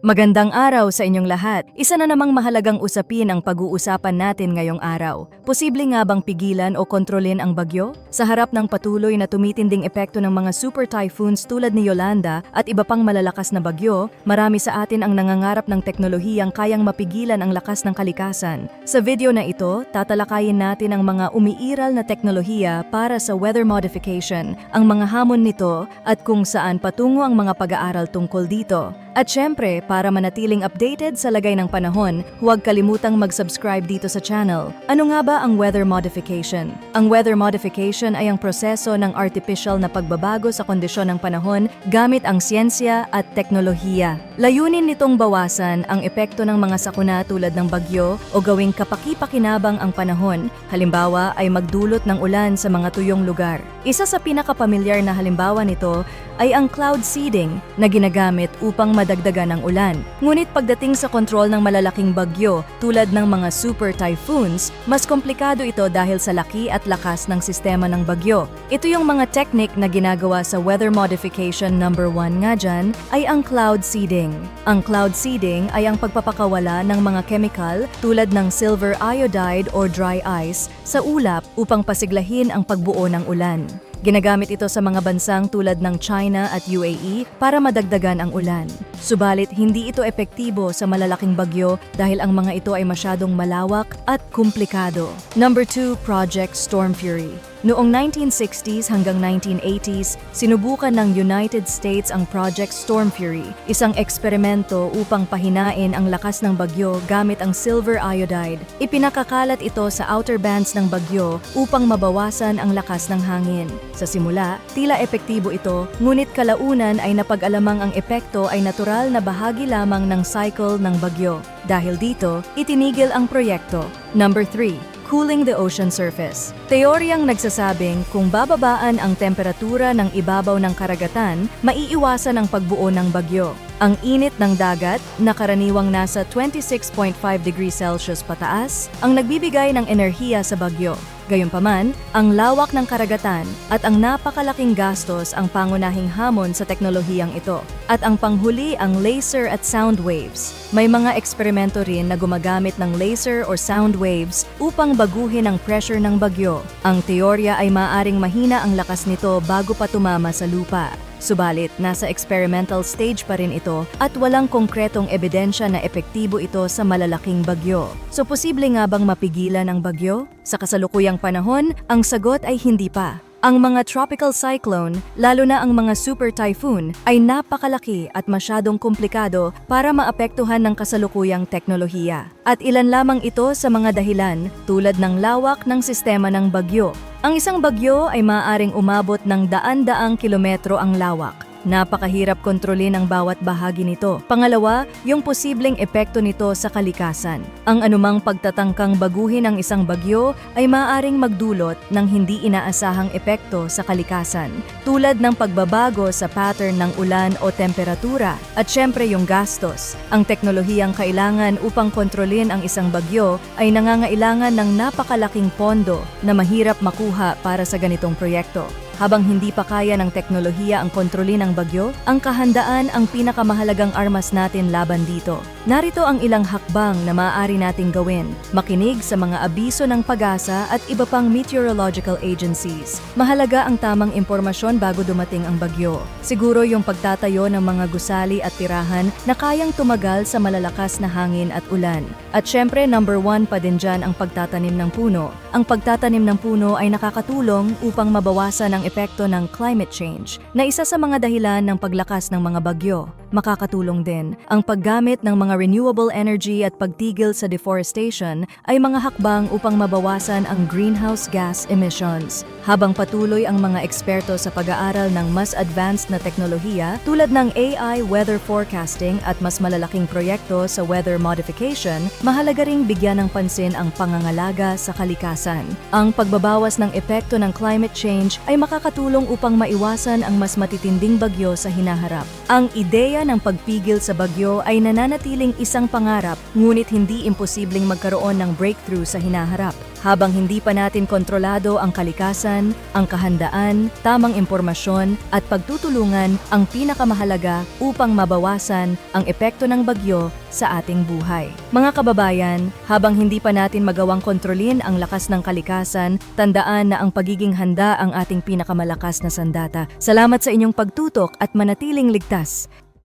Magandang araw sa inyong lahat. Isa na namang mahalagang usapin ang pag-uusapan natin ngayong araw. Posible nga bang pigilan o kontrolin ang bagyo? Sa harap ng patuloy na tumitinding epekto ng mga super typhoons tulad ni Yolanda at iba pang malalakas na bagyo, marami sa atin ang nangangarap ng teknolohiyang kayang mapigilan ang lakas ng kalikasan. Sa video na ito, tatalakayin natin ang mga umiiral na teknolohiya para sa weather modification, ang mga hamon nito at kung saan patungo ang mga pag-aaral tungkol dito. At syempre, para manatiling updated sa lagay ng panahon, huwag kalimutang mag-subscribe dito sa channel. Ano nga ba ang weather modification? Ang weather modification ay ang proseso ng artificial na pagbabago sa kondisyon ng panahon gamit ang siyensya at teknolohiya. Layunin nitong bawasan ang epekto ng mga sakuna tulad ng bagyo o gawing kapaki-pakinabang ang panahon. Halimbawa ay magdulot ng ulan sa mga tuyong lugar. Isa sa pinakapamilyar na halimbawa nito ay ang cloud seeding na ginagamit upang madagdagan ang ulan. Ngunit pagdating sa kontrol ng malalaking bagyo tulad ng mga super typhoons, mas komplikado ito dahil sa laki at lakas ng sistema ng bagyo. Ito yung mga technique na ginagawa sa weather modification number 1 nga dyan ay ang cloud seeding. Ang cloud seeding ay ang pagpapakawala ng mga chemical tulad ng silver iodide or dry ice sa ulap upang pasiglahin ang pagbuo ng ulan. Ginagamit ito sa mga bansang tulad ng China at UAE para madagdagan ang ulan. Subalit, hindi ito epektibo sa malalaking bagyo dahil ang mga ito ay masyadong malawak at komplikado. Number 2, Project Storm Fury. Noong 1960s hanggang 1980s, sinubukan ng United States ang Project Storm Fury, isang eksperimento upang pahinain ang lakas ng bagyo gamit ang silver iodide. Ipinakakalat ito sa outer bands ng bagyo upang mabawasan ang lakas ng hangin. Sa simula, tila epektibo ito, ngunit kalaunan ay napag-alamang ang epekto ay natural na bahagi lamang ng cycle ng bagyo. Dahil dito, itinigil ang proyekto. Number 3. Cooling the ocean surface. Teoryang nagsasabing kung bababaan ang temperatura ng ibabaw ng karagatan, maiiwasan ang pagbuo ng bagyo. Ang init ng dagat, na karaniwang nasa 26.5 degrees Celsius pataas, ang nagbibigay ng enerhiya sa bagyo. Gayunpaman, ang lawak ng karagatan at ang napakalaking gastos ang pangunahing hamon sa teknolohiyang ito. At ang panghuli ang laser at sound waves. May mga eksperimento rin na gumagamit ng laser or sound waves upang baguhin ang pressure ng bagyo. Ang teorya ay maaaring mahina ang lakas nito bago pa tumama sa lupa. Subalit, nasa experimental stage pa rin ito at walang konkretong ebidensya na epektibo ito sa malalaking bagyo. So, posible nga bang mapigilan ang bagyo? Sa kasalukuyang panahon, ang sagot ay hindi pa. Ang mga tropical cyclone, lalo na ang mga super typhoon, ay napakalaki at masyadong komplikado para maapektuhan ng kasalukuyang teknolohiya. At ilan lamang ito sa mga dahilan tulad ng lawak ng sistema ng bagyo. Ang isang bagyo ay maaaring umabot ng daan-daang kilometro ang lawak. Napakahirap kontrolin ang bawat bahagi nito. Pangalawa, yung posibleng epekto nito sa kalikasan. Ang anumang pagtatangkang baguhin ang isang bagyo ay maaaring magdulot ng hindi inaasahang epekto sa kalikasan, tulad ng pagbabago sa pattern ng ulan o temperatura. At syempre yung gastos. Ang teknolohiyang kailangan upang kontrolin ang isang bagyo ay nangangailangan ng napakalaking pondo na mahirap makuha para sa ganitong proyekto. Habang hindi pa kaya ng teknolohiya ang kontrolin ng bagyo, ang kahandaan ang pinakamahalagang armas natin laban dito. Narito ang ilang hakbang na maaari nating gawin. Makinig sa mga abiso ng PAGASA at iba pang meteorological agencies. Mahalaga ang tamang impormasyon bago dumating ang bagyo. Siguro yung pagtatayo ng mga gusali at tirahan na kayang tumagal sa malalakas na hangin at ulan. At syempre, number 1 pa din dyan ang pagtatanim ng puno. Ang pagtatanim ng puno ay nakakatulong upang mabawasan ang epekto ng climate change na isa sa mga dahilan ng paglakas ng mga bagyo. Makakatulong din ang paggamit ng mga renewable energy at pagtigil sa deforestation ay mga hakbang upang mabawasan ang greenhouse gas emissions. Habang patuloy ang mga eksperto sa pag-aaral ng mas advanced na teknolohiya tulad ng AI weather forecasting at mas malalaking proyekto sa weather modification, mahalaga ring bigyan ng pansin ang pangangalaga sa kalikasan. Ang pagbabawas ng epekto ng climate change ay makakatulong upang maiwasan ang mas matitinding bagyo sa hinaharap. Ang ideya ideya ng pagpigil sa bagyo ay nananatiling isang pangarap, ngunit hindi imposibleng magkaroon ng breakthrough sa hinaharap. Habang hindi pa natin kontrolado ang kalikasan, ang kahandaan, tamang impormasyon at pagtutulungan ang pinakamahalaga upang mabawasan ang epekto ng bagyo sa ating buhay. Mga kababayan, habang hindi pa natin magawang kontrolin ang lakas ng kalikasan, tandaan na ang pagiging handa ang ating pinakamalakas na sandata. Salamat sa inyong pagtutok at manatiling ligtas.